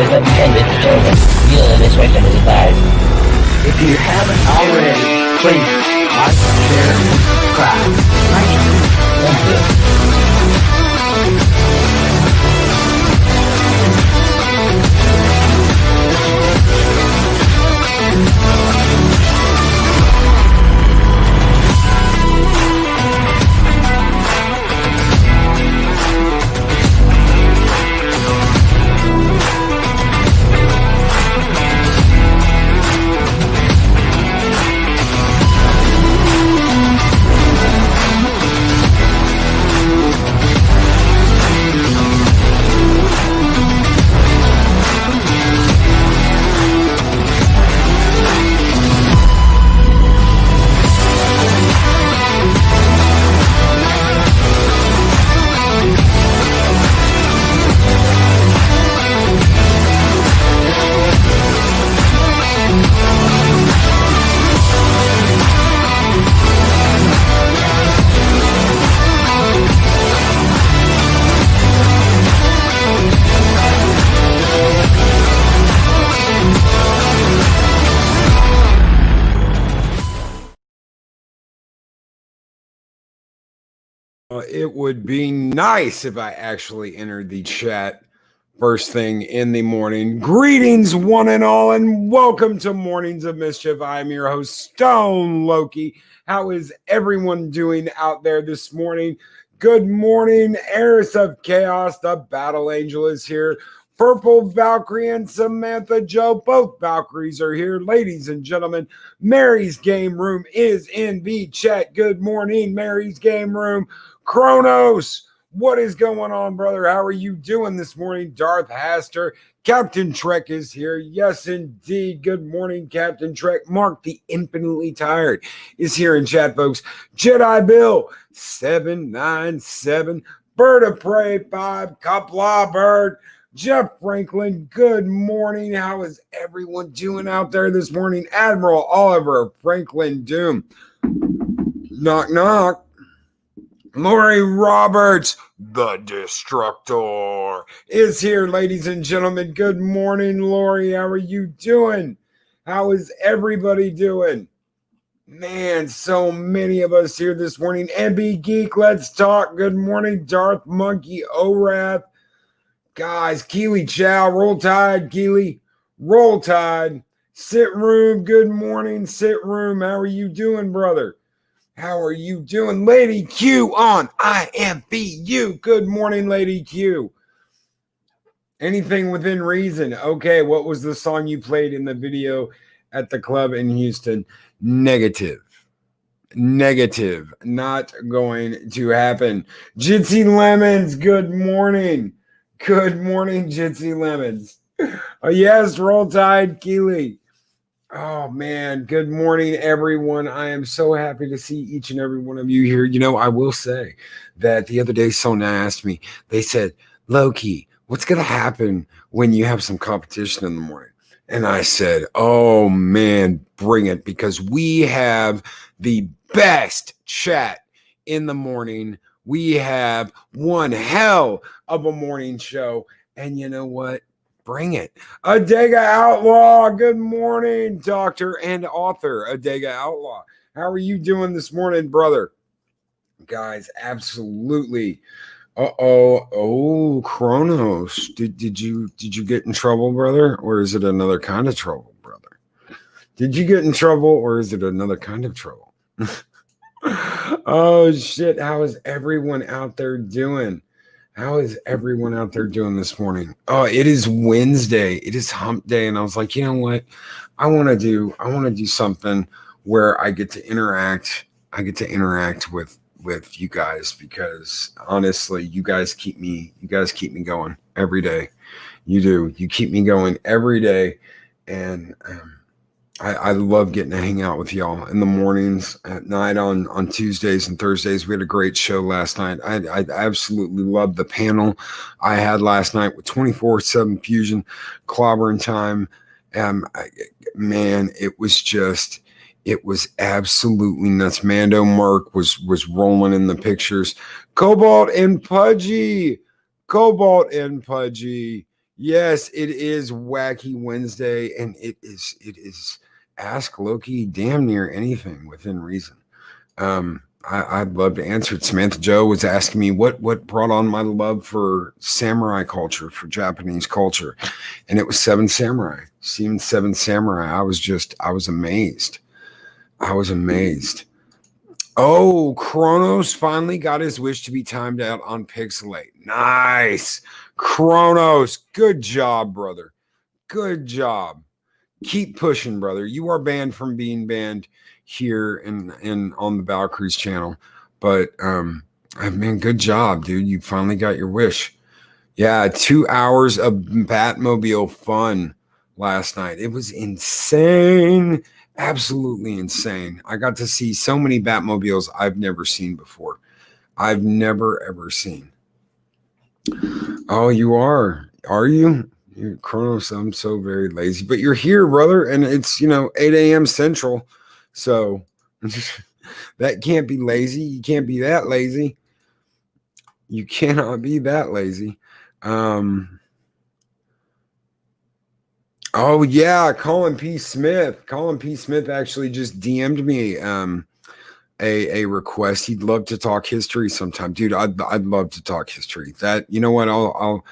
is intended to children. Viewer discretion is advised. If you haven't already, please like, share, and subscribe. Thank you. Thank It would be nice if I actually entered the chat first thing in the morning. Greetings, one and all, and welcome to Mornings of Mischief. I'm your host, Stone Loki. How is everyone doing out there this morning? Good morning, Heiress of Chaos. The Battle Angel is here. Purple Valkyrie and Samantha Joe, both Valkyries are here. Ladies and gentlemen, Mary's Game Room is in the chat. Good morning, Mary's Game Room. Kronos, what is going on, brother? How are you doing this morning? Darth Haster, Captain Trek is here. Yes, indeed. Good morning, Captain Trek. Mark the Infinitely Tired is here in chat, folks. Jedi Bill 797, Bird of Prey 5, Kapla Bird, Jeff Franklin, good morning. How is everyone doing out there this morning? Admiral Oliver Franklin Doom. Knock, knock. Lori Roberts, the Destructor, is here, ladies and gentlemen. Good morning, Lori. How are you doing? How is everybody doing? Man, so many of us here this morning. MB Geek, let's talk. Good morning, Darth Monkey Orath. Guys, Keely Chow, Roll Tide, Keely. Roll Tide. Sit Room, good morning, Sit Room. How are you doing, brother? How are you doing? Lady Q on IMBU. Good morning, Lady Q. Anything within reason. Okay, what was the song you played in the video at the club in Houston? Negative. Negative. Not going to happen. Jitsy Lemons, good morning. Good morning, Jitsy Lemons. Oh, yes, Roll Tide, Keely. Oh, man. Good morning, everyone. I am so happy to see each and every one of you here. You know, I will say that the other day, someone asked me, they said, Loki, what's going to happen when you have some competition in the morning? And I said, oh, man, bring it, because we have the best chat in the morning. We have one hell of a morning show. And you know what? Bring it. Adega Outlaw. Good morning, doctor and author. Adega Outlaw. How are you doing this morning, brother? Guys, absolutely. Oh, Kronos. Did you get in trouble, brother? Or is it another kind of trouble, brother? Did you get in trouble, or is it another kind of trouble? Oh, shit. How is everyone out there doing? How is everyone out there doing this morning? Oh, it is Wednesday. It is hump day. And I was like, you know what? I want to do something where I get to interact. I get to interact with you guys, because honestly, you guys keep me going every day. You do. You keep me going every day. And I love getting to hang out with y'all in the mornings, at night, on Tuesdays and Thursdays. We had a great show last night. I absolutely loved the panel I had last night with 24/7 Fusion, Clobbering Time. Man, it was absolutely nuts. Mando Merc was rolling in the pictures. Cobalt and Pudgy. Yes, it is Wacky Wednesday, and it is Ask Loki damn near anything within reason. I'd love to answer it. Samantha Joe was asking me what brought on my love for samurai culture, for Japanese culture, and it was Seven Samurai. Seeing Seven Samurai, I was amazed. I was amazed. Oh, Kronos finally got his wish to be timed out on Pixelate. Nice. Kronos, good job, brother. Good job. Keep pushing, brother. You are banned from being banned here in on the Battle Cruise channel. But I mean, good job, dude. You finally got your wish. Yeah, 2 hours of Batmobile fun last night. It was insane. Absolutely insane. I got to see so many Batmobiles I've never seen before. I've never ever seen. Oh, you are. Are you? You're Kronos. I'm so very lazy. But you're here, brother, and it's 8 a.m. Central. So that can't be lazy. You can't be that lazy. You cannot be that lazy. Oh yeah, Colin P. Smith. Colin P. Smith actually just DM'd me a request. He'd love to talk history sometime. Dude, I'd love to talk history. That you know what? I'll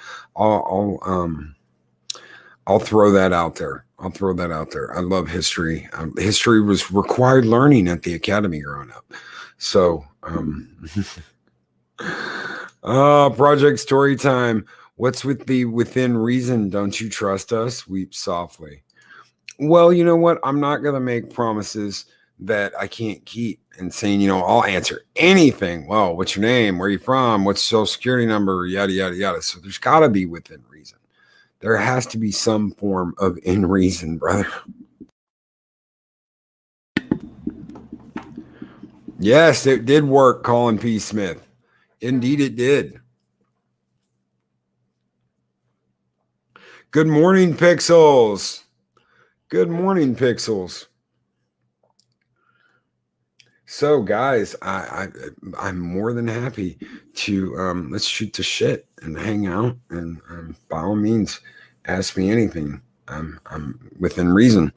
throw that out there. I'll throw that out there. I love history. History was required learning at the academy growing up. So project story time. What's with the within reason? Don't you trust us? Weep softly. Well, you know what? I'm not going to make promises that I can't keep and saying, I'll answer anything. Well, what's your name? Where are you from? What's your social security number? Yada, yada, yada. So there's got to be within reason. There has to be some form of in reason, brother. Yes, it did work, Colin P. Smith. Indeed, it did. Good morning, Pixels. Good morning, Pixels. So, guys, I'm more than happy to let's shoot the shit and hang out, and by all means, ask me anything. I'm within reason.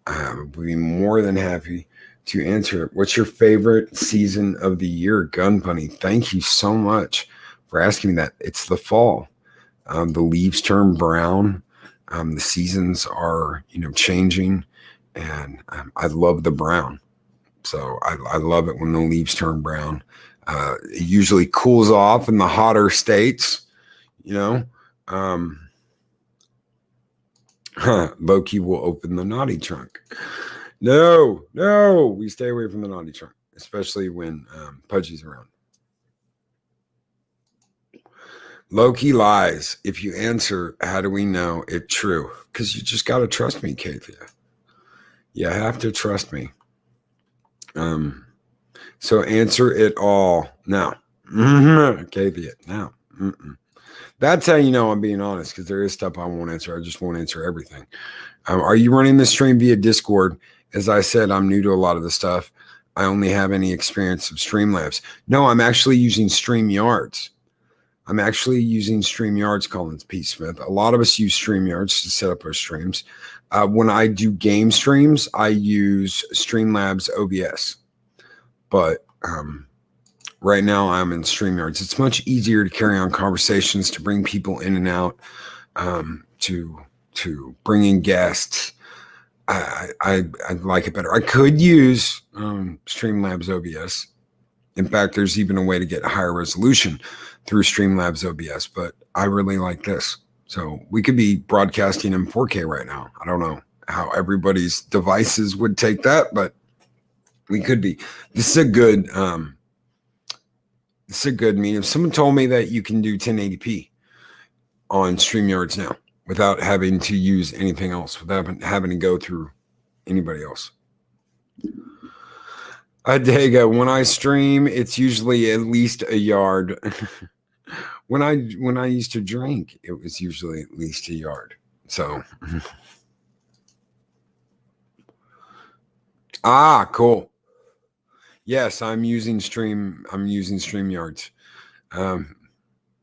I would be more than happy to answer it. What's your favorite season of the year, Gun Bunny? Thank you so much for asking me that. It's the fall. The leaves turn brown. The seasons are, changing, and I love the brown. So I love it when the leaves turn brown. It usually cools off in the hotter states, Loki will open the naughty trunk. No, we stay away from the naughty trunk, especially when Pudgy's around. Loki lies. If you answer, how do we know it's true? Because you just got to trust me, Kathia. You have to trust me. So answer it all now. Kathia, now. That's how you know I'm being honest, because there is stuff I won't answer. I just won't answer everything. Are you running the stream via Discord? As I said, I'm new to a lot of the stuff. I only have any experience of Streamlabs. No, I'm actually using StreamYards. Collins P. Smith. A lot of us use StreamYards to set up our streams. When I do game streams, I use Streamlabs OBS. But right now I'm in StreamYards. It's much easier to carry on conversations, to bring people in and out, to bring in guests. I like it better. I could use Streamlabs OBS. In fact, there's even a way to get higher resolution through Streamlabs OBS, but I really like this. So we could be broadcasting in 4K right now. I don't know how everybody's devices would take that, but we could be. This is a good medium. Someone told me that you can do 1080p on StreamYards now without having to use anything else, without having to go through anybody else. Adega, when I stream, it's usually at least a yard. When I used to drink, it was usually at least a yard. So cool. Yes, I'm using StreamYards.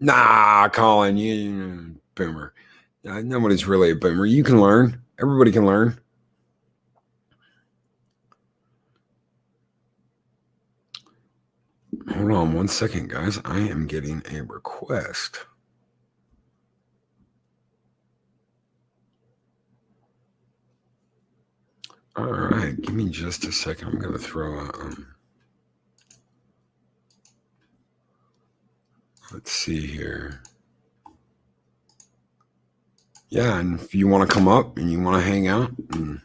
Nah, Colin, you boomer. Nobody's really a boomer. You can learn. Everybody can learn. Hold on 1 second, guys. I am getting a request. All right, give me just a second. I'm going to throw a, let's see here. Yeah, and if you want to come up and you want to hang out and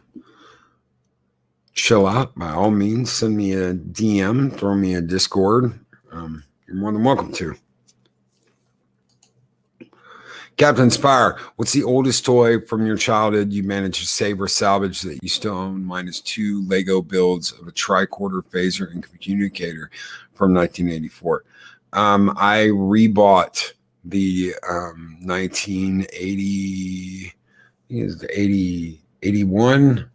chill out, by all means, send me a DM, throw me a Discord. You're more than welcome to. Captain Spire, what's the oldest toy from your childhood you managed to save or salvage that you still own? Mine is 2 Lego builds of a tricorder phaser and communicator from 1984. I rebought the 1980, I think it's the 81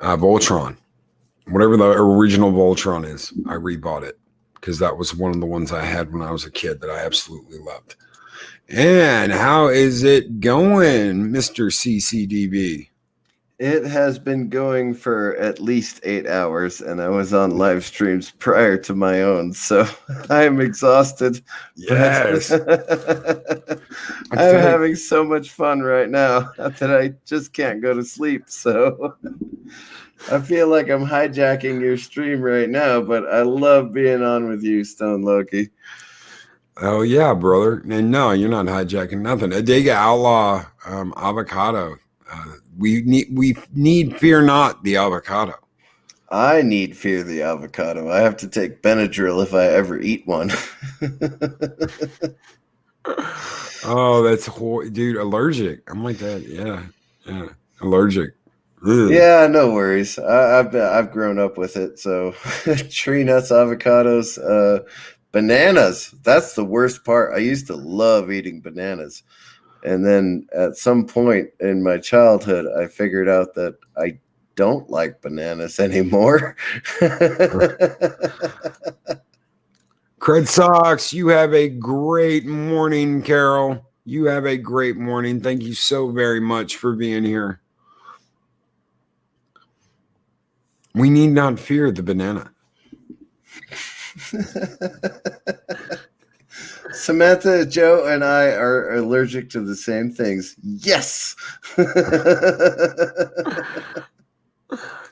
Voltron. Whatever the original Voltron is, I rebought it because that was one of the ones I had when I was a kid that I absolutely loved. And how is it going, Mr. CCDB? It has been going for at least 8 hours, and I was on live streams prior to my own, so I am exhausted. Yes. I'm having so much fun right now that I just can't go to sleep, so I feel like I'm hijacking your stream right now, but I love being on with you, Stone Loki. Oh yeah, brother. And no, you're not hijacking nothing. Adega Outlaw avocado. We need fear not the avocado. I need fear the avocado. I have to take Benadryl if I ever eat one. Oh, that's dude, allergic. I'm like that. Yeah. Allergic. Ugh. Yeah, no worries. I've grown up with it. So tree nuts, avocados, bananas. That's the worst part. I used to love eating bananas. And then at some point in my childhood, I figured out that I don't like bananas anymore. Cred Sox, you have a great morning, Carol. You have a great morning. Thank you so very much for being here. We need not fear the banana. Samantha, Joe, and I are allergic to the same things. Yes.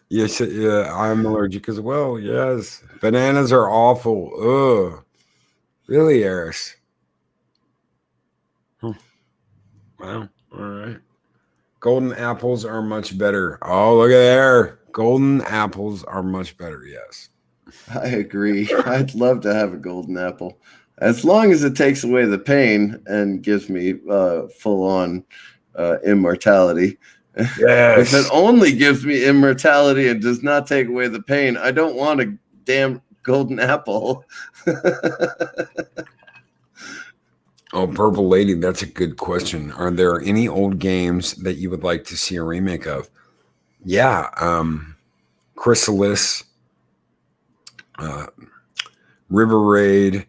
Yes, I'm allergic as well. Yes. Bananas are awful. Ugh. Really, Eris? Huh. Wow. All right. Golden apples are much better. Oh, look at there. Golden apples are much better. Yes. I agree. I'd love to have a golden apple. As long as it takes away the pain and gives me full-on immortality. Yes. If it only gives me immortality and does not take away the pain, I don't want a damn golden apple. Oh, Purple Lady, that's a good question. Are there any old games that you would like to see a remake of? Yeah. Chrysalis, River Raid.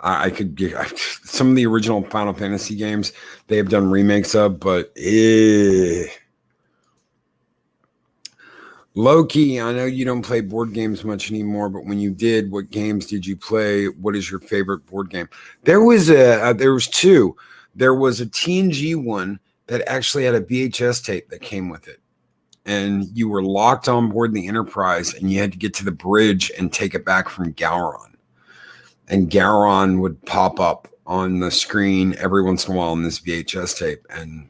I could get some of the original Final Fantasy games they have done remakes of, but Loki, I know you don't play board games much anymore, but when you did, what games did you play? What is your favorite board game? There was two. There was a TNG one that actually had a VHS tape that came with it. And you were locked on board the Enterprise, and you had to get to the bridge and take it back from Gowron. And Gowron would pop up on the screen every once in a while in this VHS tape and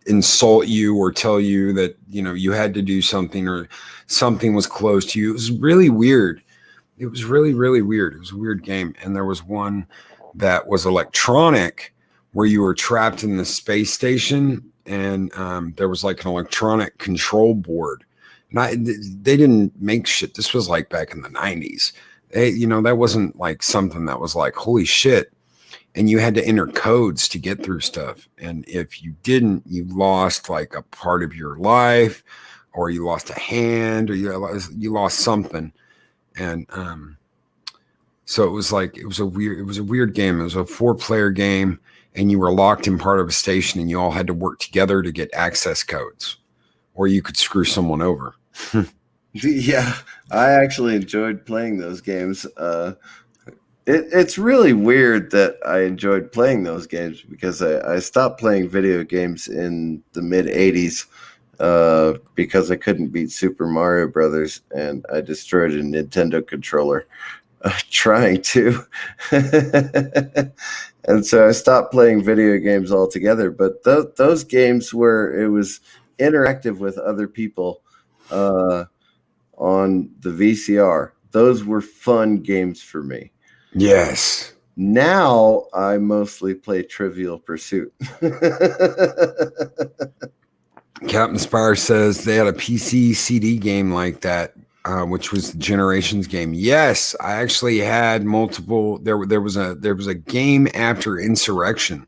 insult you or tell you that, you know, you had to do something or something was close to you. It was really weird. It was really, really weird. It was a weird game. And there was one that was electronic where you were trapped in the space station and there was like an electronic control board. They didn't make shit. This was like back in the 90s. That wasn't like something that was like, holy shit. And you had to enter codes to get through stuff. And if you didn't, you lost like a part of your life, or you lost a hand, or you lost something. And So it was like it was a weird game. It was a 4-player game, and you were locked in part of a station, and you all had to work together to get access codes, or you could screw someone over. Yeah, I actually enjoyed playing those games. It's really weird that I enjoyed playing those games because I stopped playing video games in the mid 80s because I couldn't beat Super Mario Brothers, and I destroyed a Nintendo controller trying to. And so I stopped playing video games altogether. But those games where it was interactive with other people on the VCR, those were fun games for me. Yes. Now I mostly play Trivial Pursuit. Captain Spire says they had a PC CD game like that, which was the Generations game. Yes, I actually had multiple. There was a game after Insurrection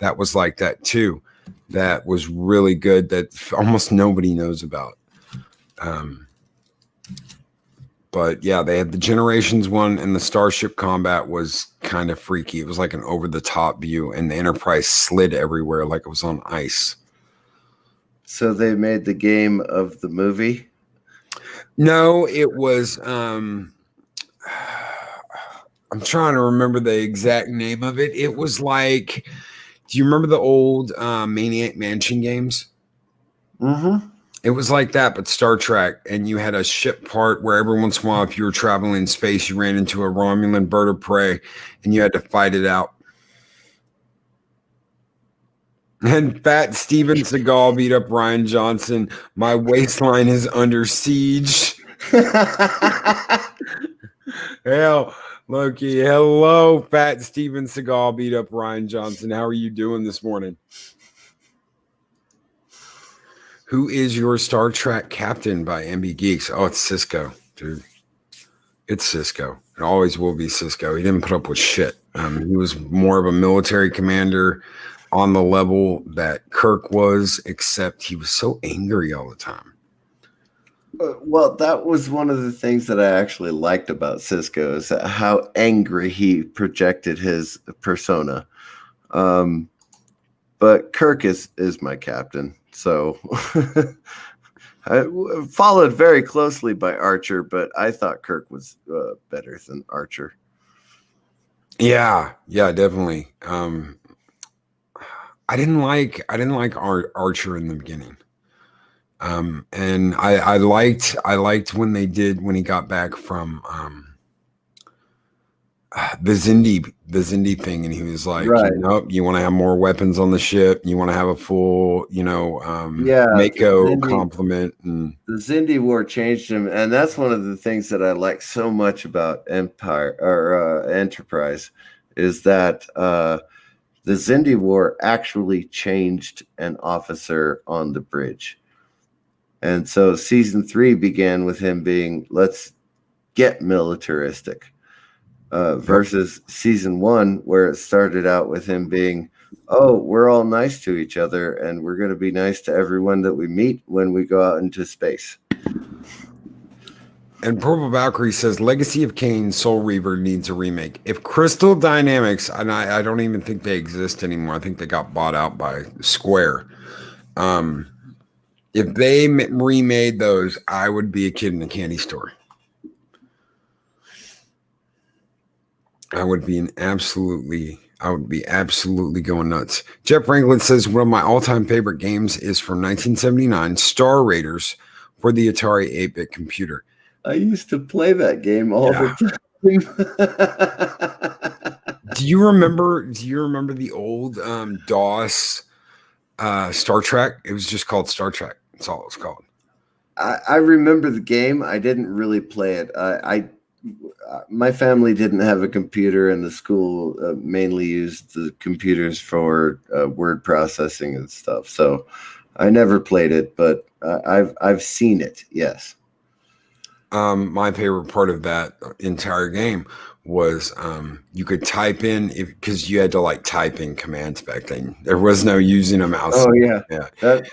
that was like that too. That was really good. That almost nobody knows about. But yeah, they had the Generations one, and the Starship Combat was kind of freaky. It was like an over-the-top view, and the Enterprise slid everywhere like it was on ice. So they made the game of the movie? No, it was I'm trying to remember the exact name of it. It was like, do you remember the old Maniac Mansion games? Mm-hmm. It was like that, but Star Trek, and you had a ship part where every once in a while, if you were traveling in space, you ran into a Romulan bird of prey, and you had to fight it out. And Fat Steven Seagal beat up Ryan Johnson. My waistline is under siege. Hell, Loki. Hello, Fat Steven Seagal beat up Ryan Johnson. How are you doing this morning? Who is your Star Trek captain by MB Geeks? Oh, it's Cisco, dude. It's Cisco. It always will be Cisco. He didn't put up with shit. He was more of a military commander on the level that Kirk was, except he was so angry all the time. Well, that was one of the things that I actually liked about Cisco, is how angry he projected his persona. But Kirk is my captain, so I followed very closely by Archer, but I thought Kirk was better than Archer. Yeah, definitely. I didn't like Archer in the beginning. And I liked when he got back from the Zindi thing, and he was like, right. You want to have more weapons on the ship, you want to have a full, Mako complement. And the Zindi War changed him, and that's one of the things that I like so much about Empire or Enterprise, is that the Zindi War actually changed an officer on the bridge. And so season 3 began with him being, let's get militaristic, versus season 1, where it started out with him being, oh, we're all nice to each other, and we're going to be nice to everyone that we meet when we go out into space. And Purple Valkyrie says Legacy of Kain Soul Reaver needs a remake. If Crystal Dynamics, and I don't even think they exist anymore, I think they got bought out by Square. If they remade those, I would be a kid in a candy store. I would be absolutely going nuts. Jeff Franklin says one of my all-time favorite games is from 1979, Star Raiders for the Atari 8-bit computer. I used to play that game all the time. Do you remember the old DOS Star Trek? It was just called Star Trek. That's all it was called. I remember the game. I didn't really play it. My family didn't have a computer, and the school mainly used the computers for word processing and stuff. So I never played it, but I've seen it. Yes. My favorite part of that entire game was you could type in because you had to like type in commands back then. There was no using a mouse. Oh yeah, Yeah.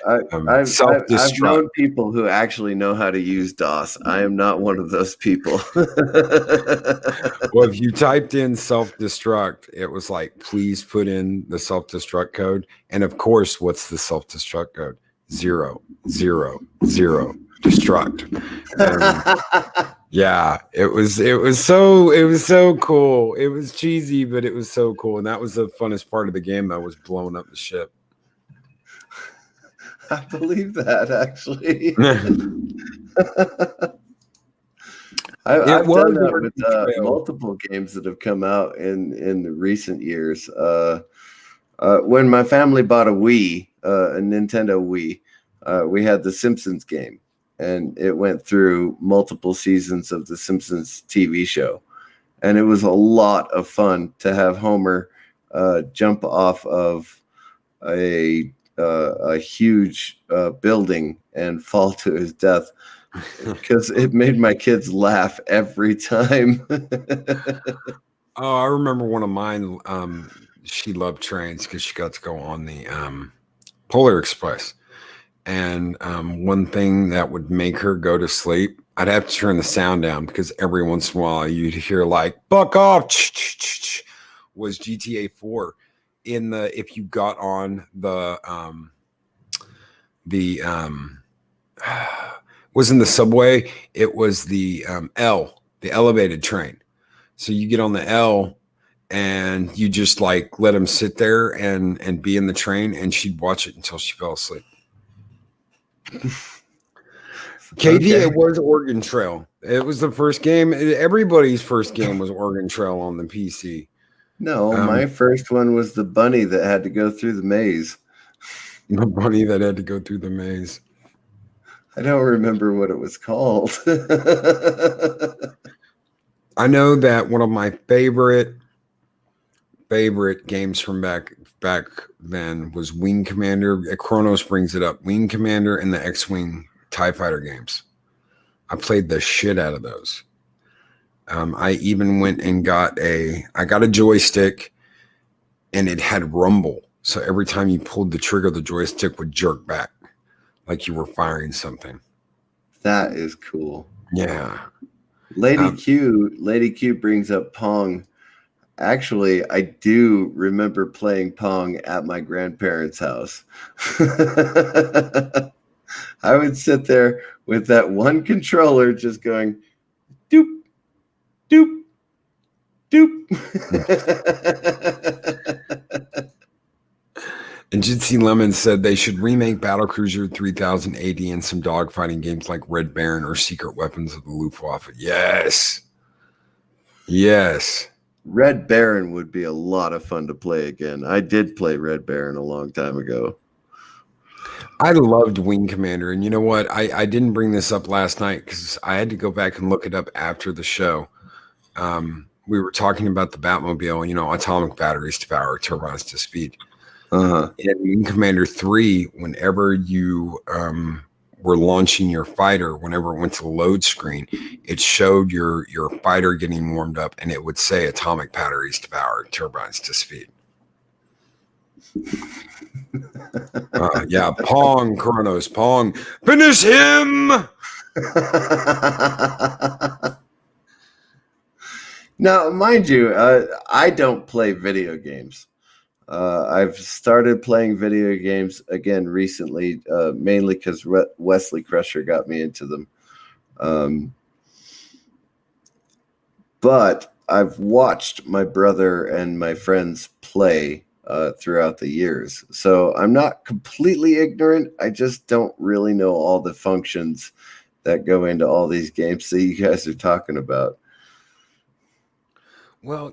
I've Self-destruct. known people who actually know how to use DOS. I am not one of those people. Well, if you typed in self-destruct, it was like, please put in the self-destruct code. And of course, what's the self-destruct code? 0, 0, 0, destruct. Yeah, it was so cool. It was cheesy, but it was so cool. And that was the funnest part of the game, though, was blowing up the ship. I believe that actually. I've done that with multiple games that have come out in the recent years. When my family bought a Wii, a Nintendo Wii, we had the Simpsons game, and it went through multiple seasons of the Simpsons TV show, and it was a lot of fun to have Homer jump off of a huge building and fall to his death, because it made my kids laugh every time. Oh, I remember one of mine. She loved trains because she got to go on the Polar Express. And one thing that would make her go to sleep, I'd have to turn the sound down because every once in a while you'd hear like "buck off," was GTA 4. If you got on the was in the subway, it was the the elevated train. So you get on the L and you just like let him sit there and be in the train, and she'd watch it until she fell asleep. KVA was Oregon Trail. It was the first game. Everybody's first game was Oregon Trail on the PC. No, my first one was the bunny that had to go through the maze. The bunny that had to go through the maze. I don't remember what it was called. I know that one of my favorite games from back then was Wing Commander. Kronos brings it up. Wing Commander and the X-Wing TIE Fighter games. I played the shit out of those. I even went and got a joystick, and it had rumble. So every time you pulled the trigger, the joystick would jerk back like you were firing something. That is cool. Yeah. Lady Q brings up Pong. Actually, I do remember playing Pong at my grandparents' house. I would sit there with that one controller just going doop, doop, doop. And Jitsi Lemon said they should remake Battlecruiser 3000 AD and some dogfighting games like Red Baron or Secret Weapons of the Luftwaffe. Yes. Yes. Red Baron would be a lot of fun to play again. I did play Red Baron a long time ago. I loved Wing Commander. And you know what? I didn't bring this up last night because I had to go back and look it up after the show. We were talking about the Batmobile, atomic batteries to power, turbines to speed. In Wing Commander 3, whenever you were launching your fighter, whenever it went to the load screen, it showed your fighter getting warmed up, and it would say atomic batteries to power, turbines to speed. Yeah, Pong, Kronos, Pong, finish him! Now, mind you, I don't play video games. I've started playing video games again recently, mainly because Wesley Crusher got me into them. But I've watched my brother and my friends play throughout the years. So I'm not completely ignorant. I just don't really know all the functions that go into all these games that you guys are talking about. Well,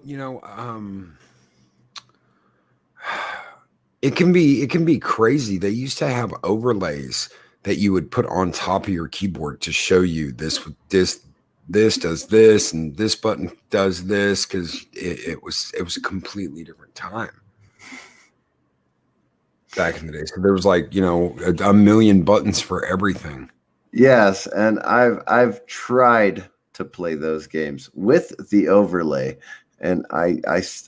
it can be crazy. They used to have overlays that you would put on top of your keyboard to show you this does this and this button does this, because it was a completely different time back in the day. So there was like a million buttons for everything. Yes, and I've tried to play those games with the overlay. And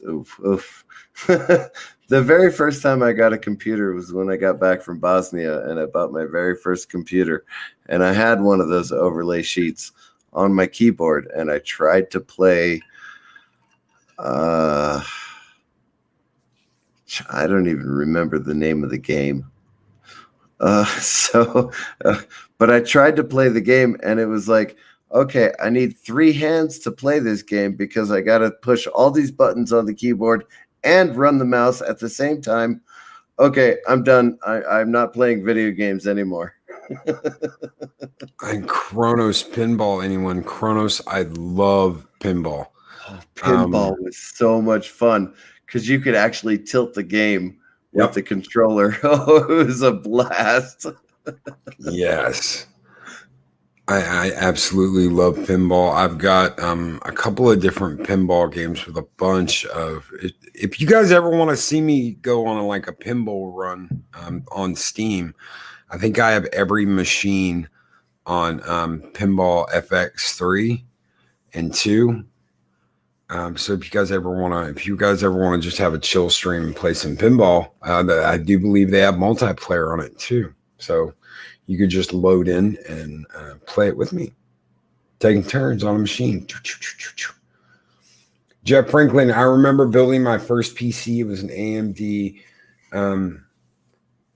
oof. The very first time I got a computer was when I got back from Bosnia, and I bought my very first computer, and I had one of those overlay sheets on my keyboard, and I tried to play I don't even remember the name of the game. But I tried to play the game, and it was like, okay, I need 3 hands to play this game because I got to push all these buttons on the keyboard and run the mouse at the same time. Okay, I'm done. I'm not playing video games anymore. And Kronos Pinball, anyone? Kronos, I love pinball. Pinball was so much fun because you could actually tilt the game with the controller. Oh, it was a blast. Yes. I absolutely love pinball. I've got a couple of different pinball games with a bunch of. If you guys ever want to see me go on like a pinball run on Steam, I think I have every machine on Pinball FX3 and 2. So if you guys ever want to just have a chill stream and play some pinball, I do believe they have multiplayer on it too. So you could just load in and play it with me, taking turns on a machine. Jeff Franklin, I remember building my first PC. It was an AMD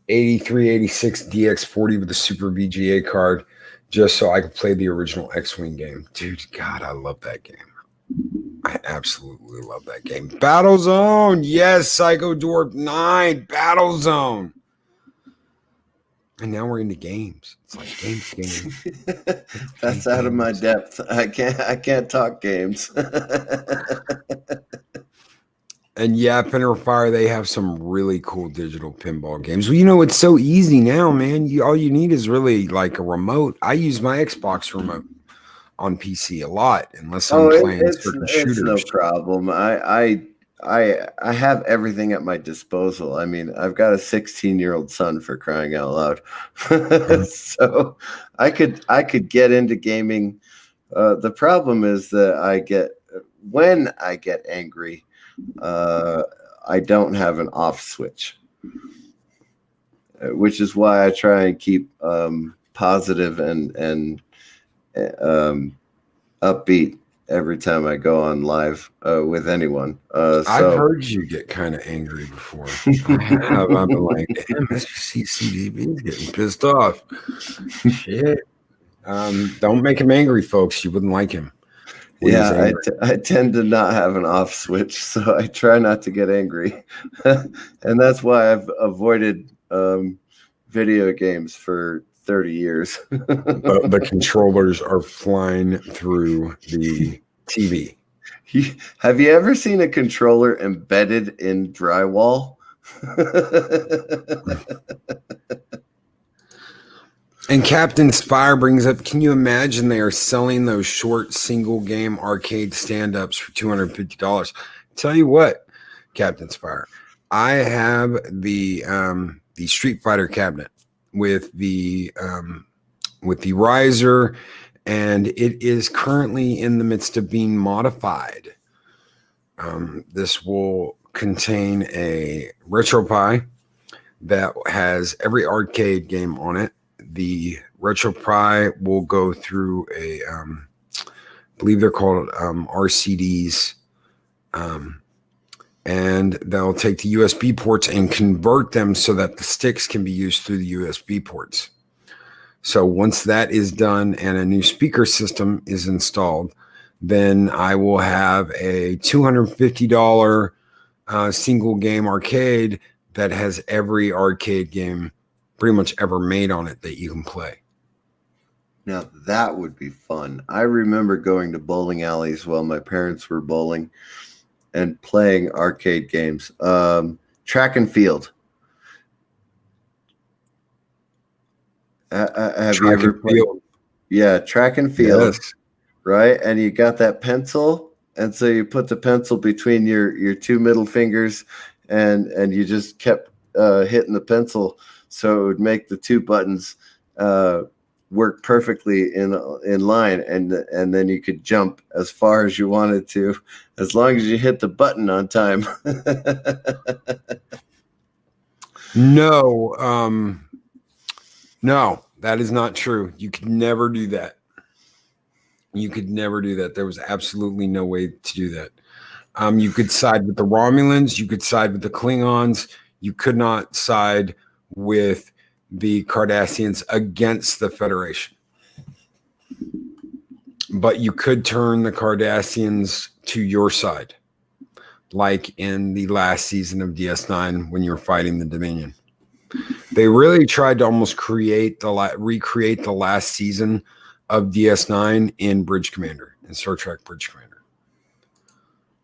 8386 DX40 with a Super VGA card, just so I could play the original X-Wing game. Dude, God, I love that game. I absolutely love that game. Battlezone, yes, Psycho Dwarf 9, Battlezone. And now we're into games. It's like games. That's out of my depth. I can't talk games. And yeah, Fender Fire, they have some really cool digital pinball games. Well, it's so easy now, man. All you need is really like a remote. I use my Xbox remote on PC a lot, unless I'm playing certain shooters. It's no problem. I have everything at my disposal. I mean, I've got a 16-year-old son, for crying out loud. So I could get into gaming. The problem is that when I get angry, I don't have an off switch, which is why I try and keep positive and upbeat every time I go on live with anyone. I've heard you get kind of angry before. I've been like, damn, CDB is getting pissed off. Shit. Don't make him angry, folks. You wouldn't like him. Yeah, I tend to not have an off switch, so I try not to get angry. And that's why I've avoided video games for 30 years. The controllers are flying through the TV. Have you ever seen a controller embedded in drywall? And Captain Spire brings up, can you imagine they are selling those short single game arcade stand-ups for $250? Tell you what, Captain Spire, I have the Street Fighter cabinet with the riser, and it is currently in the midst of being modified. This will contain a RetroPie that has every arcade game on it. The RetroPie will go through I believe they're called RCDs, and they'll take the USB ports and convert them so that the sticks can be used through the USB ports. So once that is done and a new speaker system is installed, then I will have a $250 single game arcade that has every arcade game pretty much ever made on it that you can play. Now that would be fun. I remember going to bowling alleys while my parents were bowling and playing arcade games. Track and field. Have you ever played? Yeah, track and field. Yes. Right? And you got that pencil, and so you put the pencil between your two middle fingers, and you just kept hitting the pencil, so it would make the two buttons work perfectly in line, and then you could jump as far as you wanted to, as long as you hit the button on time. No, no, that is not true. You could never do that. You could never do that. There was absolutely no way to do that. You could side with the Romulans. You could side with the Klingons. You could not side with the Cardassians against the Federation. But you could turn the Cardassians to your side, like in the last season of DS9 when you were fighting the Dominion. They really tried to almost recreate the last season of DS9 in Bridge Commander, in Star Trek Bridge Commander.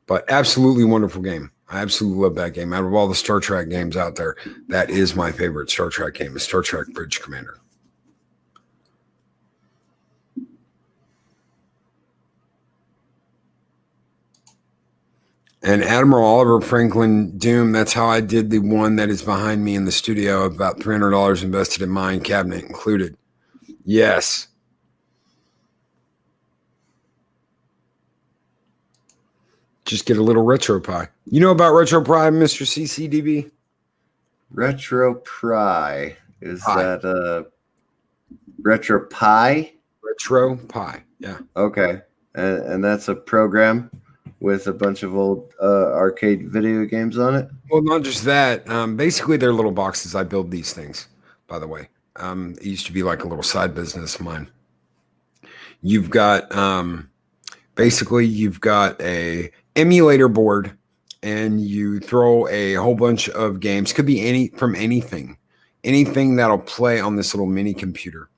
But absolutely wonderful game. I absolutely love that game. Out of all the Star Trek games out there, that is my favorite Star Trek game, is Star Trek Bridge Commander. And Admiral Oliver Franklin Doom, that's how I did the one that is behind me in the studio, about $300 invested in mine, cabinet included. Yes. Just get a little RetroPie. You know about RetroPie, Mr. CCDB? RetroPie. Is that RetroPie? RetroPie, yeah. Okay. And that's a program with a bunch of old arcade video games on it? Well, not just that. Basically, they're little boxes. I build these things, by the way. It used to be like a little side business of mine. You've got basically you've got a emulator board, and you throw a whole bunch of games. Could be anything that'll play on this little mini computer,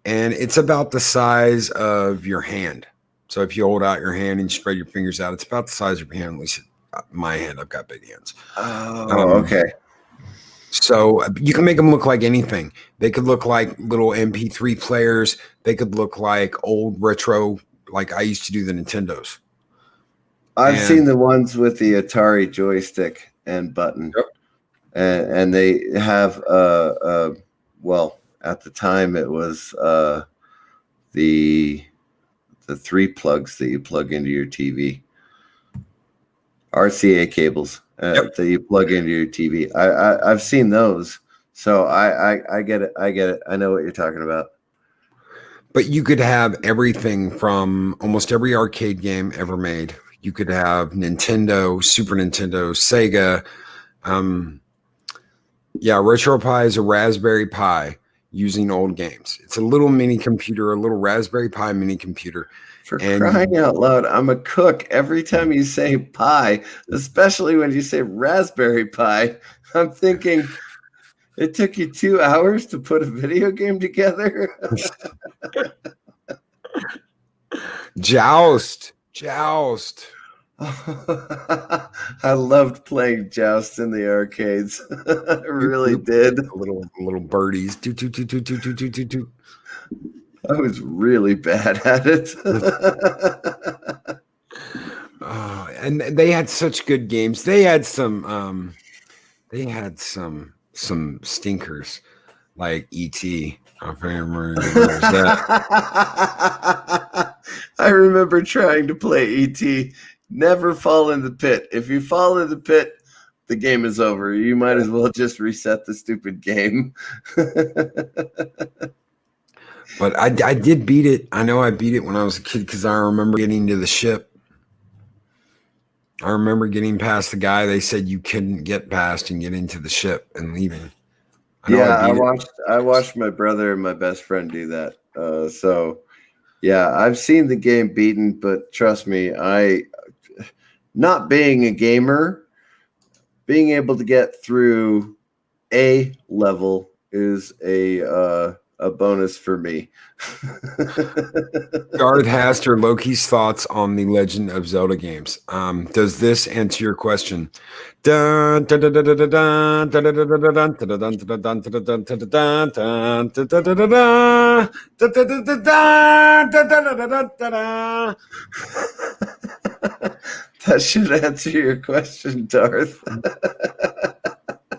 and it's about the size of your hand. So if you hold out your hand and spread your fingers out, it's about the size of your hand. At least my hand, I've got big hands. Oh, okay. So you can make them look like anything. They could look like little MP3 players. They could look like old retro, like I used to do the Nintendos. I've seen the ones with the Atari joystick and button. Yep. And they have, well, at the time it was the 3 plugs that you plug into your TV. RCA cables that you plug into your TV. I've seen those. So I get it. I get it. I know what you're talking about. But you could have everything from almost every arcade game ever made. You could have Nintendo, Super Nintendo, Sega. RetroPie is a Raspberry Pi using old games. It's a little mini computer, a little Raspberry Pi mini computer. For crying out loud, I'm a cook. Every time you say pie, especially when you say Raspberry Pi, I'm thinking it took you 2 hours to put a video game together. Joust. I loved playing Joust in the arcades. I really did. Little birdies. I was really bad at it. And they had such good games. They had some stinkers like E.T. I remember that. I remember trying to play E.T. Never fall in the pit. If you fall in the pit, the game is over. You might as well just reset the stupid game. But I did beat it. I know I beat it when I was a kid because I remember getting to the ship. I remember getting past the guy they said you couldn't get past and get into the ship and leaving. I watched my brother and my best friend do that. So yeah, I've seen the game beaten, but trust me, not being a gamer, being able to get through a level is a bonus for me. Garth Haster, Loki's thoughts on the Legend of Zelda games. Does this answer your question? That should answer your question, Darth.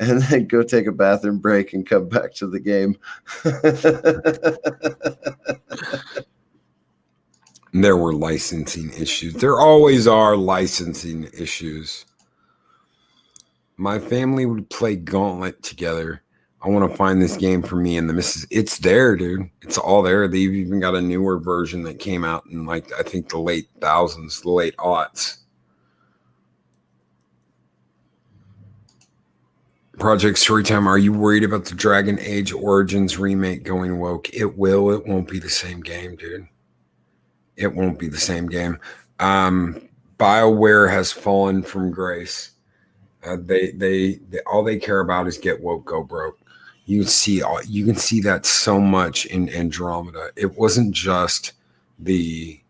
and then go take a bathroom break and come back to the game. There were licensing issues. There always are licensing issues. My family would play Gauntlet together. I want to find this game for me and the missus. It's there, dude. It's all there. They've even got a newer version that came out in, like, I think the late thousands, the late aughts. Project Storytime, are you worried about the Dragon Age Origins remake going woke? It will. It won't be the same game, dude. It won't be the same game. BioWare has fallen from grace. They all they care about is get woke, go broke. You can see that so much in Andromeda. It wasn't just the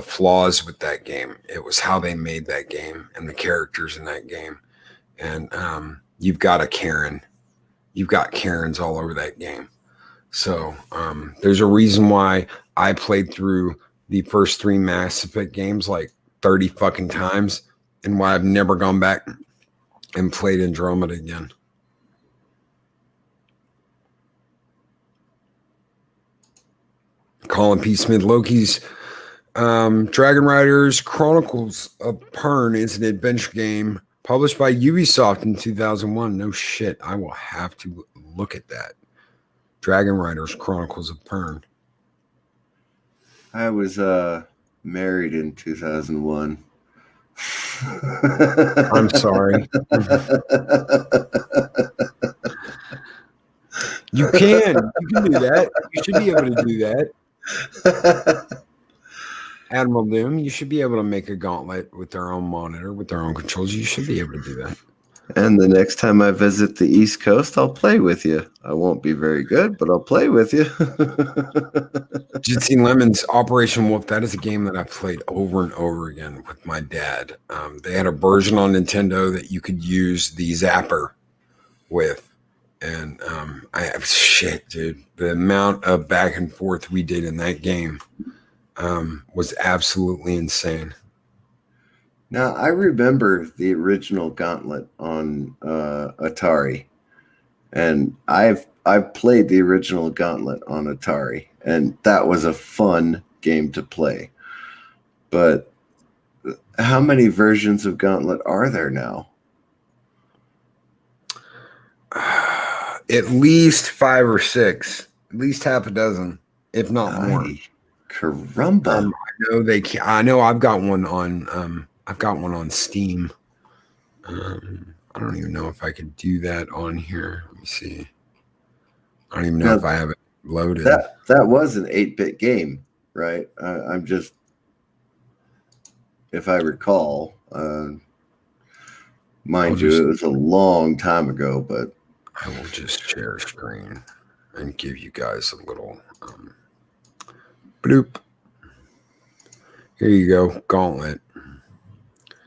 flaws with that game. It was how they made that game and the characters in that game. And you've got a Karen. You've got Karens all over that game. So there's a reason why I played through the first 3 Mass Effect games like 30 fucking times, and why I've never gone back and played Andromeda again. Colin P. Smith, Loki's Dragon Riders Chronicles of Pern is an adventure game published by Ubisoft in 2001. No shit. I will have to look at that. Dragon Riders Chronicles of Pern. I was married in 2001. I'm sorry. You can do that. You should be able to do that. Admiral Doom, you should be able to make a gauntlet with their own monitor, with their own controls. You should be able to do that. And the next time I visit the East Coast, I'll play with you. I won't be very good, but I'll play with you. Jitsi Lemons, Operation Wolf. That is a game that I've played over and over again with my dad. They had a version on Nintendo that you could use the zapper with. And shit, dude. The amount of back and forth we did in that game was absolutely insane. Now, I remember the original Gauntlet on Atari, and I've played the original Gauntlet on Atari, and that was a fun game to play. But how many versions of Gauntlet are there now? At least 5 or 6, at least half a dozen, if not more. Caramba! I know I've got one on. I've got one on Steam. I don't even know if I could do that on here. Let me see. I don't even know if I have it loaded. That was an 8-bit game, right? I'm just, if I recall, mind you, it was a long time ago, but I will just share screen and give you guys a little bloop. Here you go, Gauntlet.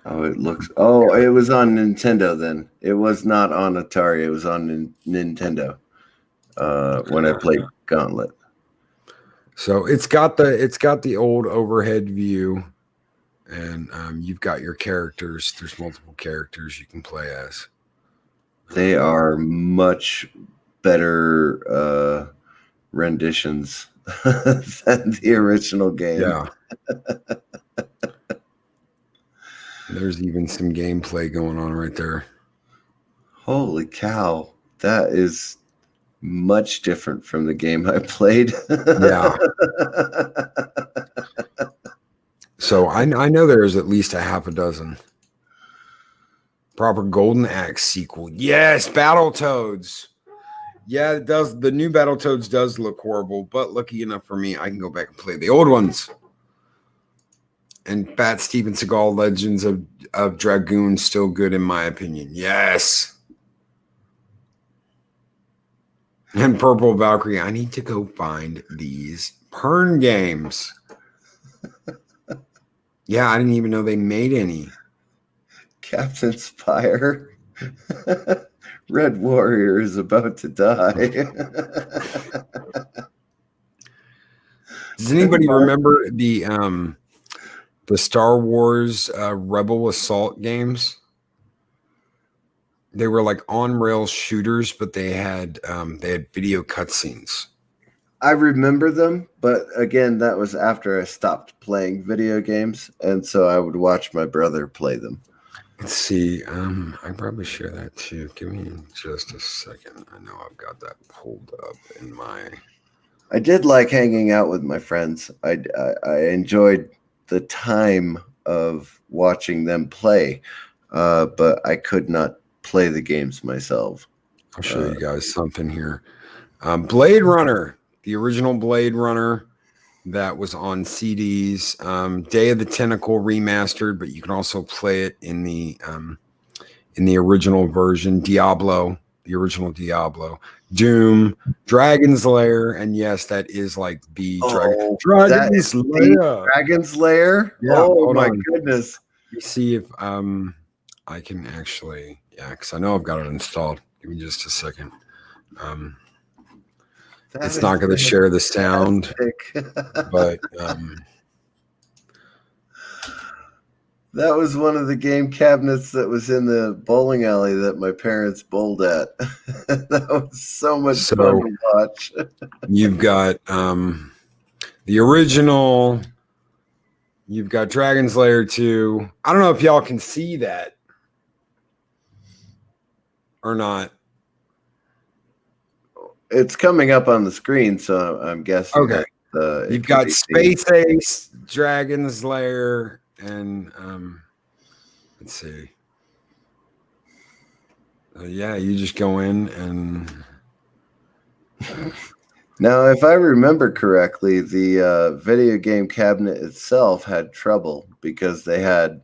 Oh, it looks. Oh, it was on Nintendo then. It was not on Atari. It was on Nintendo. When I played Gauntlet. So it's got the old overhead view, and you've got your characters. There's multiple characters you can play as. They are much better renditions than the original game. Yeah. There's even some gameplay going on right there. Holy cow. That is much different from the game I played. Yeah. So I know there's at least a half a dozen. Proper Golden Axe sequel. Yes, Battletoads. Yeah, it does. The new Battletoads does look horrible, but lucky enough for me, I can go back and play the old ones. And Fat Steven Seagal Legends of Dragoon still good in my opinion. Yes. And Purple Valkyrie. I need to go find these Pern games. Yeah, I didn't even know they made any. Captain Spire. Red Warrior is about to die. Does anybody remember the Star Wars Rebel Assault games? They were like on rail shooters, but they had video cutscenes. I remember them, but again, that was after I stopped playing video games, and so I would watch my brother play them. Let's see. I probably share that too. Give me just a second. I know I've got that pulled up in my. I did like hanging out with my friends. I enjoyed the time of watching them play, but I could not play the games myself. I'll show you guys something here. Blade Runner, the original Blade Runner that was on CDs. Day of the Tentacle remastered, but you can also play it in the original version. Diablo, the original Diablo. Doom, Dragon's Lair, and yes, that is like the Dragon's Lair. Dragon's Lair. Yeah, oh my on. goodness. Let me see if I can actually, because I know I've got it installed. Give me just a second. It's not going to share the sound, but that was one of the game cabinets that was in the bowling alley that my parents bowled at. That was so much fun to watch. You've got the original. You've got Dragon's Lair 2. I don't know if y'all can see that or not. It's coming up on the screen, so I'm guessing. Okay. You've got Space Ace, Dragon's Lair, and let's see. Yeah, you just go in and. Now, if I remember correctly, the video game cabinet itself had trouble because they had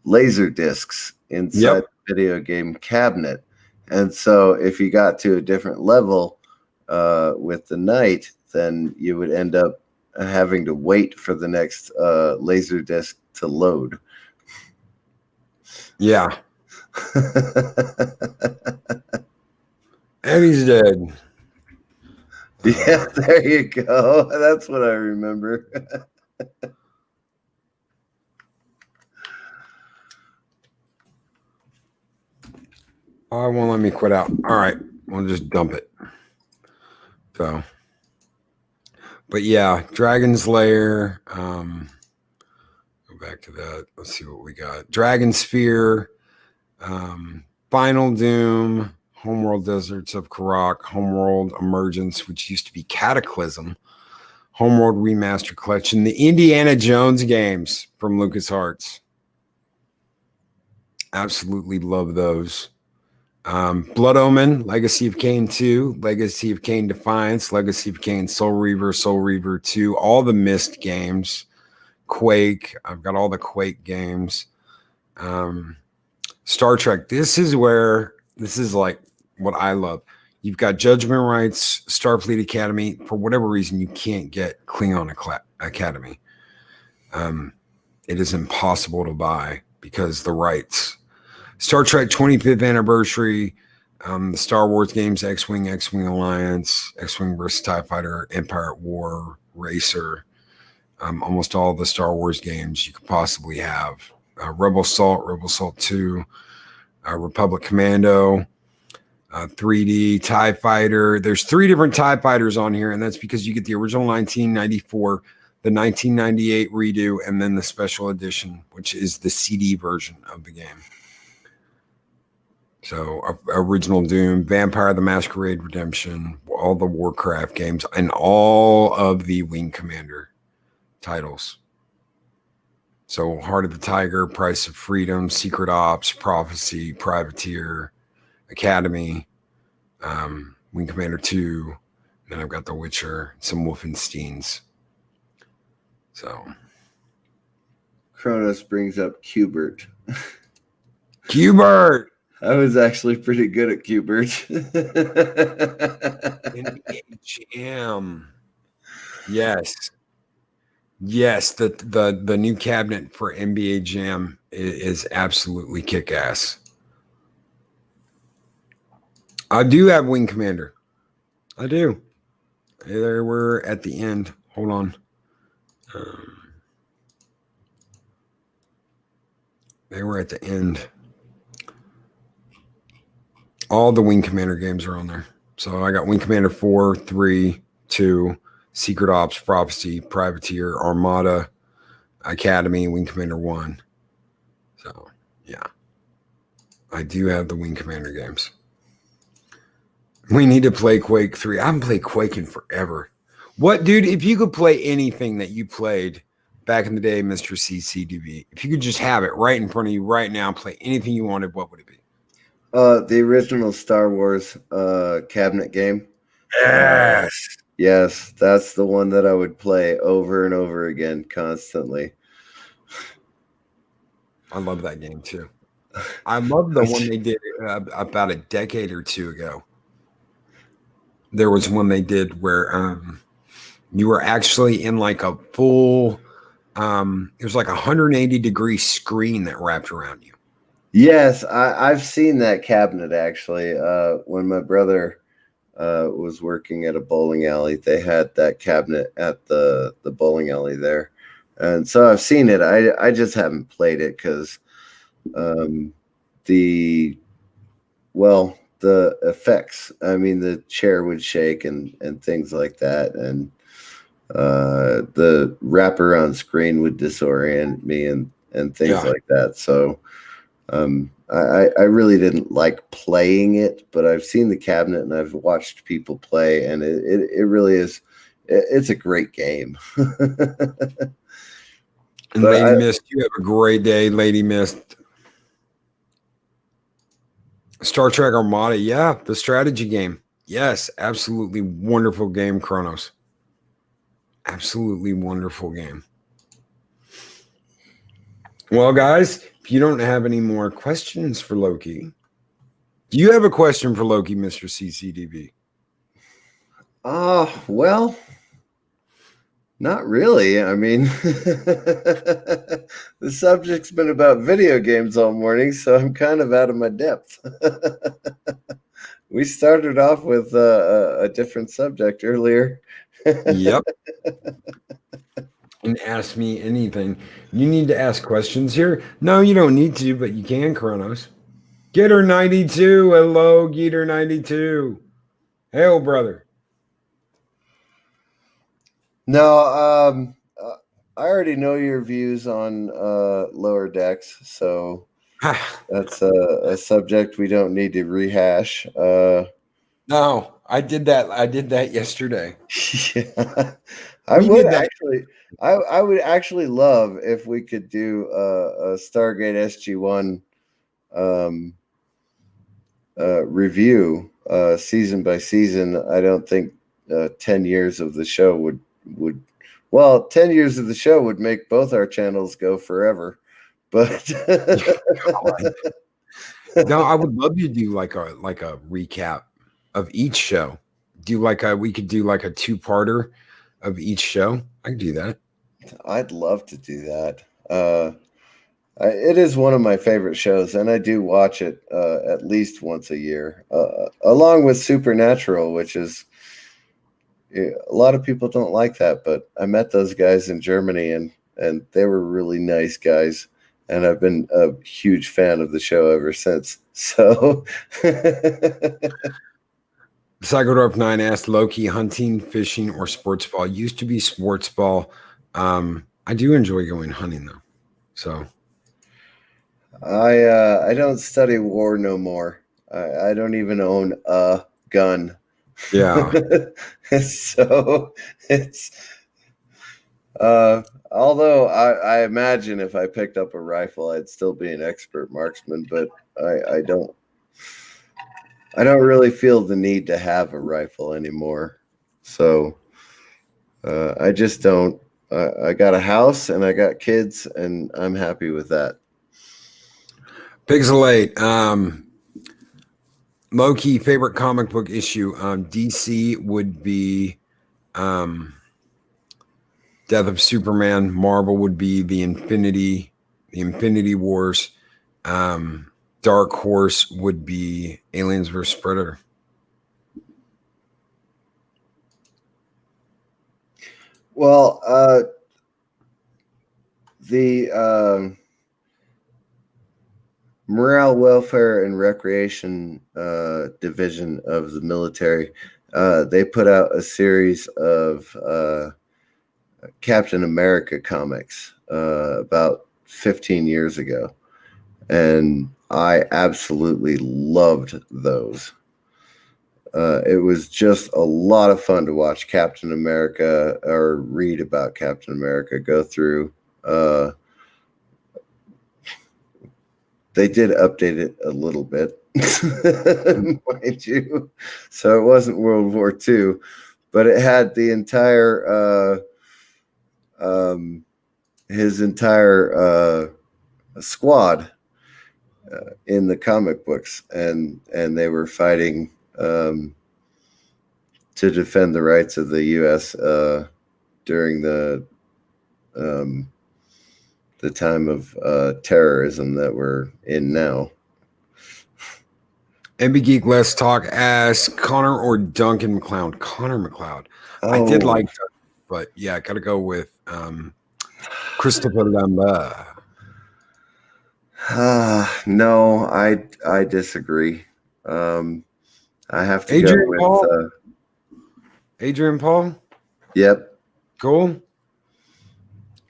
laser discs inside the video game cabinet. And so if you got to a different level with the knight, then you would end up having to wait for the next laser disc to load. Yeah. And he's dead. Yeah, there you go. That's what I remember. Oh, it won't let me quit out. All right, we'll just dump it. So, but yeah, Dragon's Lair. Go back to that. Let's see what we got. Dragon Sphere, Final Doom, Homeworld Deserts of Karak, Homeworld Emergence, which used to be Cataclysm, Homeworld Remaster Collection, the Indiana Jones games from LucasArts. Absolutely love those. Blood Omen, Legacy of Kain 2, Legacy of Kain Defiance, Legacy of Kain Soul Reaver 2, all the Myst games, Quake, I've got all the Quake games. Star Trek, this is like what I love. You've got Judgment Rights, Starfleet Academy. For whatever reason, you can't get Klingon Academy. It is impossible to buy because the rights. Star Trek 25th anniversary, the Star Wars games, X-Wing, X-Wing Alliance, X-Wing versus TIE Fighter, Empire at War, Racer, almost all the Star Wars games you could possibly have. Rebel Assault 2, Republic Commando, 3D, TIE Fighter. There's 3 different TIE Fighters on here, and that's because you get the original 1994, the 1998 redo, and then the special edition, which is the CD version of the game. So original Doom, Vampire the Masquerade Redemption, all the Warcraft games, and all of the Wing Commander titles. So Heart of the Tiger, Price of Freedom, Secret Ops, Prophecy, Privateer, Academy, Wing Commander 2. Then I've got The Witcher, some Wolfensteins. So Kronos brings up Qbert. Qbert! I was actually pretty good at Qbert. NBA Jam. Yes. Yes, the new cabinet for NBA Jam is absolutely kick-ass. I do have Wing Commander. I do. There we're at the end. Hold on. They were at the end. All the Wing Commander games are on there. So I got Wing Commander 4, 3, 2, Secret Ops, Prophecy, Privateer, Armada, Academy, Wing Commander 1. So, yeah. I do have the Wing Commander games. We need to play Quake 3. I haven't played Quake in forever. What, dude, if you could play anything that you played back in the day, Mr. CCDB, if you could just have it right in front of you right now, play anything you wanted, what would it be? The original Star Wars cabinet game. Yes, that's the one that I would play over and over again constantly. I love that game too. I love the one they did about a decade or two ago. There was one they did where you were actually in like a full, it was like a 180-degree screen that wrapped around you. Yes, I've seen that cabinet actually. When my brother was working at a bowling alley, they had that cabinet at the bowling alley there, and so I've seen it. I just haven't played it because the effects. I mean, the chair would shake and things like that, and the wraparound screen would disorient me and things like that. So I really didn't like playing it, but I've seen the cabinet and I've watched people play, and it really is. It's a great game. And Lady Mist, you have a great day, Lady Mist. Star Trek Armada, yeah, the strategy game. Yes, absolutely wonderful game, Chronos. Absolutely wonderful game. Well, guys, if you don't have any more questions for Loki, do you have a question for Loki, Mr. CCDB? Well, not really. I mean, the subject's been about video games all morning, so I'm kind of out of my depth. We started off with a different subject earlier. Yep. And ask me anything. You need to ask questions here? No, you don't need to, but you can, Kronos. Getter 92. Hello, Getter 92. Hail, brother. No, I already know your views on lower decks, so that's a subject we don't need to rehash. No, I did that. I did that yesterday. Yeah. I would actually love if we could do a Stargate SG-1 review season by season. I don't think 10 years of the show would 10 years of the show would make both our channels go forever. But no, I would love to do like a recap of each show. We could do like a two-parter of each show. I can do that. I'd love to do that. It is one of my favorite shows, and I do watch it at least once a year, along with Supernatural, which is a lot of people don't like that, but I met those guys in Germany, and they were really nice guys, and I've been a huge fan of the show ever since. So, Psychodorf 9 asked Loki, hunting, fishing, or sports ball? Used to be sports ball. I do enjoy going hunting though. So I don't study war no more. I don't even own a gun. yeah. So it's although I imagine if I picked up a rifle, I'd still be an expert marksman, but I don't really feel the need to have a rifle anymore. So I just don't. I got a house and I got kids, and I'm happy with that. Pixelate. Loki, favorite comic book issue. DC would be Death of Superman. Marvel would be the Infinity Wars. Dark Horse would be Aliens vs. Predator. Well, the Morale, Welfare, and Recreation division of the military. They put out a series of Captain America comics about 15 years ago, and I absolutely loved those. It was just a lot of fun to watch Captain America or read about Captain America go through. They did update it a little bit, mind you. So it wasn't World War II, but it had the entire his entire squad in the comic books, and they were fighting to defend the rights of the U.S. During the time of terrorism that we're in now. MB Geek Let's Talk asks Connor or Duncan MacLeod. Connor MacLeod. I did like that, but yeah, I gotta go with Christopher Lambert. No, I disagree. I have to Adrian go with Paul. Adrian Paul. Yep. Cool.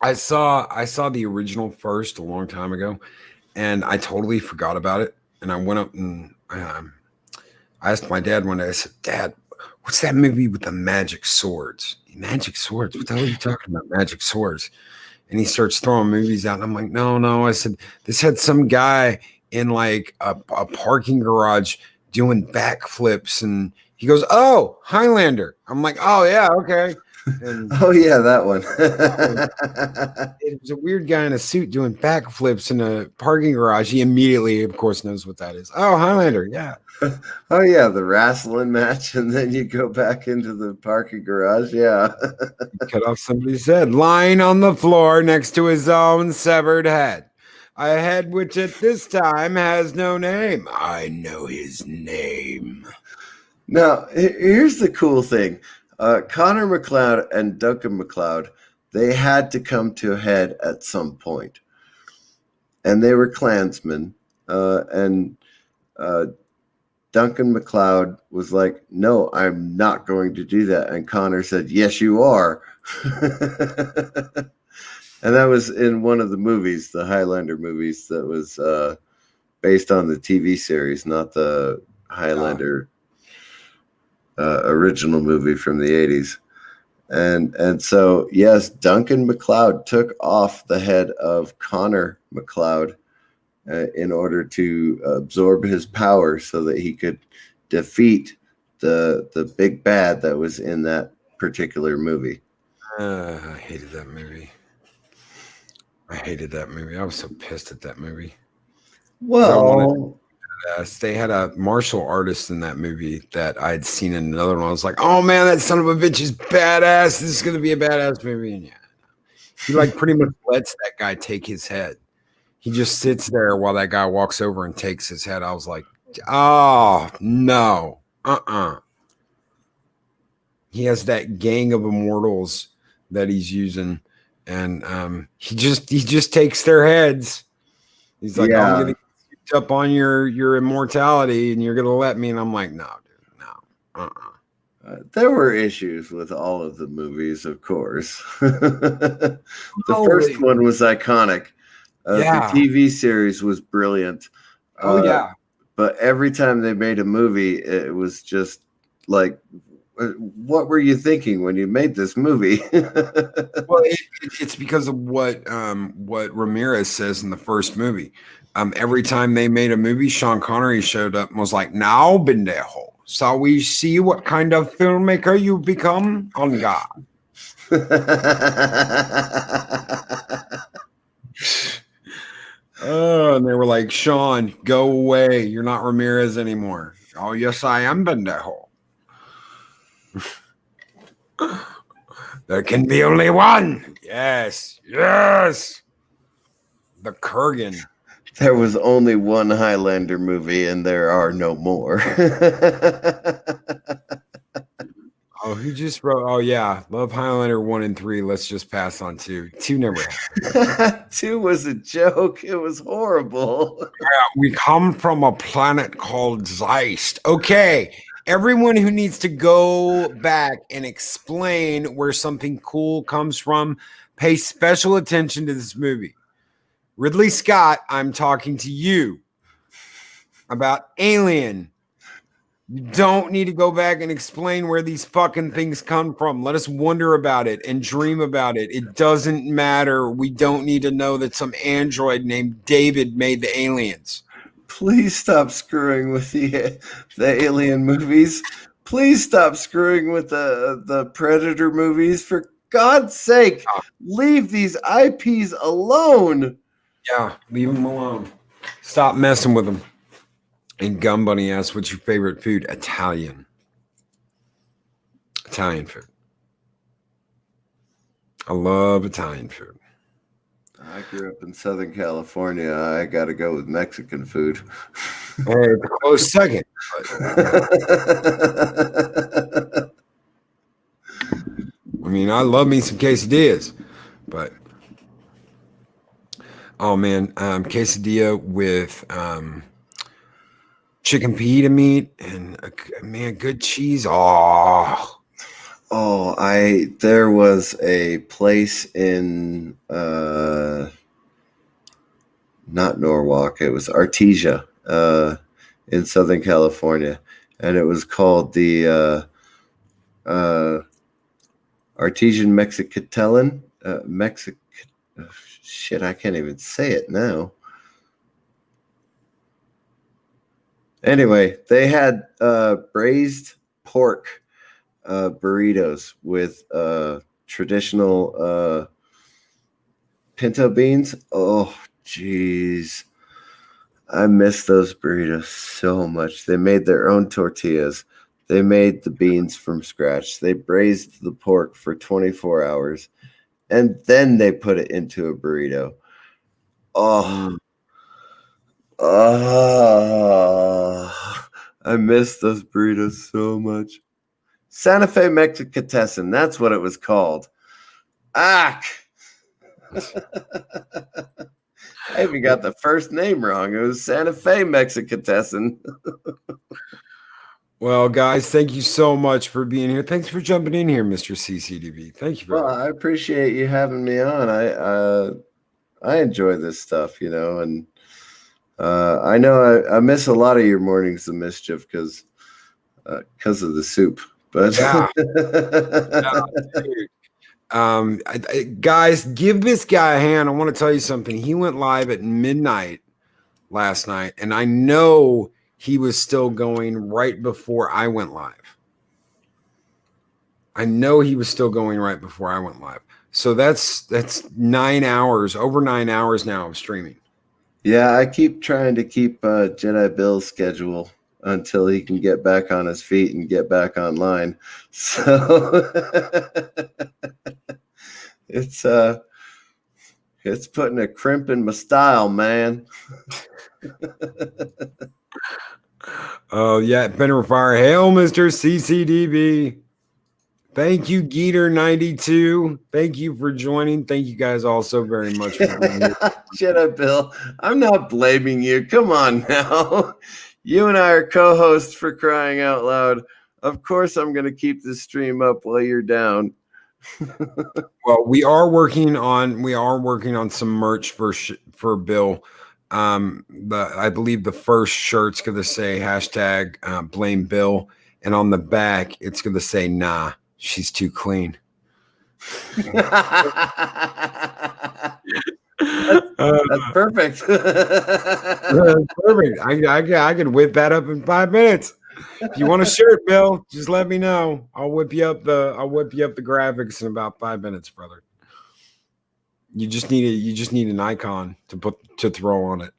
I saw the original first a long time ago, and I totally forgot about it. And I went up and I asked my dad one day. I said, "Dad, what's that movie with the magic swords? Magic swords? What the hell are you talking about? Magic swords?" And he starts throwing movies out, and I'm like, "No." I said, "This had some guy in like a parking garage doing backflips," and he goes, "Oh, Highlander." I'm like, "Oh yeah, okay." And oh yeah, that one. it was a weird guy in a suit doing backflips in a parking garage. He immediately, of course, knows what that is. Oh, Highlander, yeah. Oh yeah, the wrestling match, and then you go back into the parking garage. Yeah. Cut off somebody's head, lying on the floor next to his own severed head. A head which at this time has no name. I know his name. Now, here's the cool thing. Connor MacLeod and Duncan MacLeod, they had to come to a head at some point. And they were Klansmen. And Duncan MacLeod was like, "No, I'm not going to do that." And Connor said, "Yes, you are." And that was in one of the movies, the Highlander movies, that was based on the TV series, not the Highlander original movie from the 80s. And so, yes, Duncan MacLeod took off the head of Connor MacLeod in order to absorb his power so that he could defeat the big bad that was in that particular movie. I hated that movie. I was so pissed at that movie. Well, They had a martial artist in that movie that I'd seen in another one. I was like, "Oh man, that son of a bitch is badass. This is going to be a badass movie." And yeah, he like pretty much lets that guy take his head. He just sits there while that guy walks over and takes his head. I was like, "Oh no, He has that gang of immortals that he's using, and he just takes their heads. He's like, yeah. "I'm gonna get up on your immortality, and you're gonna let me." And I'm like, "No, dude, no, There were issues with all of the movies, of course. The first one was iconic. Yeah. The TV series was brilliant. Oh yeah. But every time they made a movie, it was just like, what were you thinking when you made this movie? Well, it's because of what Ramirez says in the first movie. Every time they made a movie, Sean Connery showed up and was like, "Now, pendejo, so we see what kind of filmmaker you become on God." Oh, and they were like, "Sean, go away. You're not Ramirez anymore." "Oh, yes, I am, pendejo." "There can be only one." Yes. The Kurgan. There was only one Highlander movie, and there are no more. Oh, who just wrote? Oh yeah, Love Highlander 1 and 3. Let's just pass on 2. 2 never happened. 2 was a joke. It was horrible. We come from a planet called Zeist. Okay, everyone who needs to go back and explain where something cool comes from, pay special attention to this movie. Ridley Scott, I'm talking to you about Alien. You don't need to go back and explain where these fucking things come from. Let us wonder about it and dream about it. It doesn't matter. We don't need to know that some android named David made the aliens. Please stop screwing with the Alien movies. Please stop screwing with the Predator movies. For God's sake, leave these IPs alone. Yeah, leave them alone. Stop messing with them. And Gum Bunny asks, what's your favorite food? Italian food. I love Italian food. I grew up in Southern California. I got to go with Mexican food. Hey, it's a close second. I mean, I love me some quesadillas, but oh man, quesadilla with chicken fajita meat and good cheese. There was a place in not Norwalk, it was Artesia in Southern California, and it was called the Artesian Mexicatelan. Shit, I can't even say it now. Anyway, they had braised pork burritos with traditional pinto beans. Oh, jeez. I miss those burritos so much. They made their own tortillas. They made the beans from scratch. They braised the pork for 24 hours, and then they put it into a burrito. I miss those burritos so much. Santa Fe Mexicatessen, that's what it was called. I even got the first name wrong. It was Santa Fe Mexicatessen. Well, guys, thank you so much for being here. Thanks for jumping in here, Mr. CCDV. Thank you. I appreciate you having me on. I enjoy this stuff, and I know I miss a lot of your mornings of Mischief because of the soup. But guys, give this guy a hand. I want to tell you something. He went live at midnight last night, and I know he was still going right before I went live. So that's 9 hours, over 9 hours now of streaming. Yeah, I keep trying to keep Jedi Bill's schedule until he can get back on his feet and get back online. So it's putting a crimp in my style, man. Oh yeah, Benner Fire. Hail, Mr. CCDB. Thank you, Geeter92. Thank you for joining. Thank you guys all so very much for being here. Jedi Bill, I'm not blaming you. Come on now. You and I are co-hosts, for crying out loud. Of course I'm going to keep this stream up while you're down. Well, we are working on some merch for Bill. I believe the first shirt's going to say hashtag blame Bill, and on the back it's going to say nah, she's too clean. That's perfect. That's perfect. I can whip that up in 5 minutes. If you want a shirt, Bill, just let me know. I'll whip you up the graphics in about 5 minutes, brother. You just need an icon to throw on it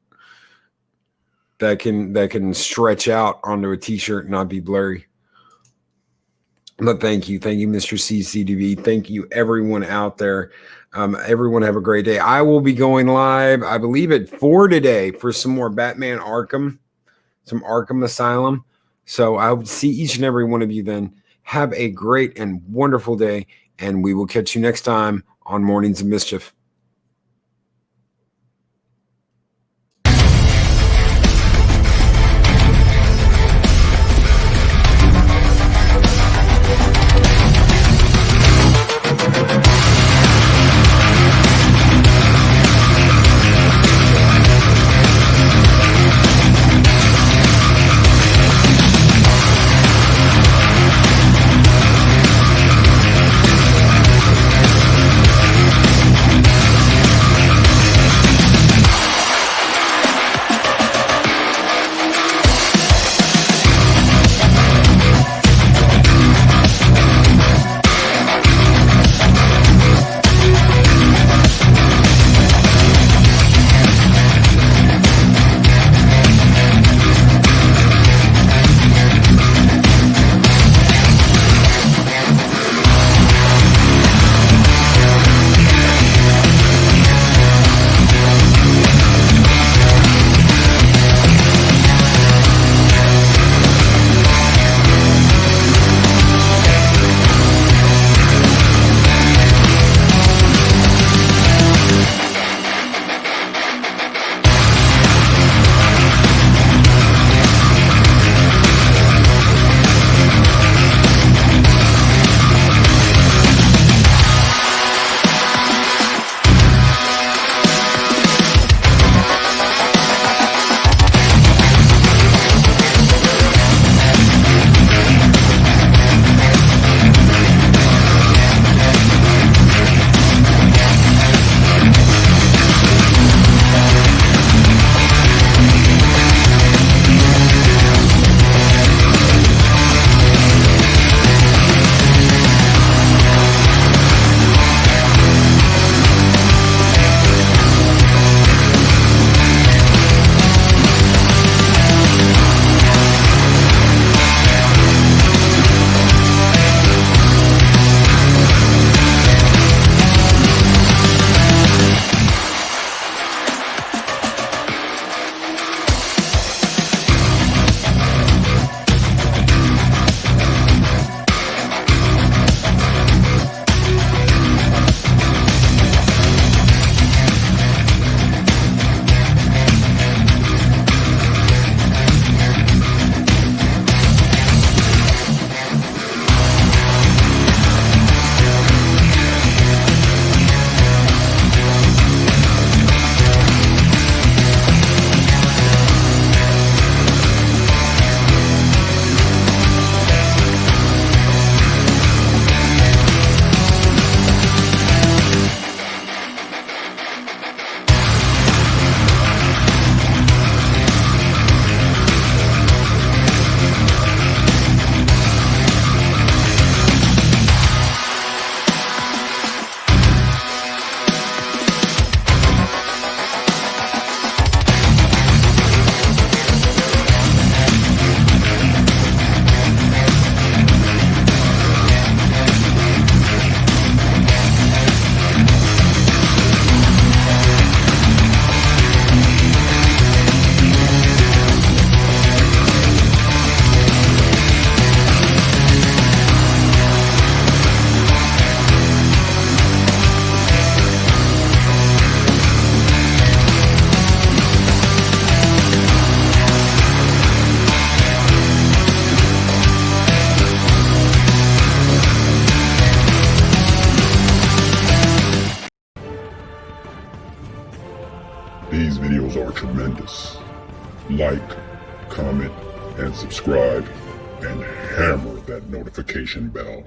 that can stretch out onto a t-shirt and not be blurry. But thank you, Mr. CCDV. Thank you, everyone out there. Everyone have a great day. I will be going live, I believe, at 4 today for some more Batman Arkham, some Arkham Asylum. So I'll see each and every one of you then. Have a great and wonderful day, and we will catch you next time on Mornings of Mischief. These videos are tremendous. Like, comment, and subscribe, and hammer that notification bell.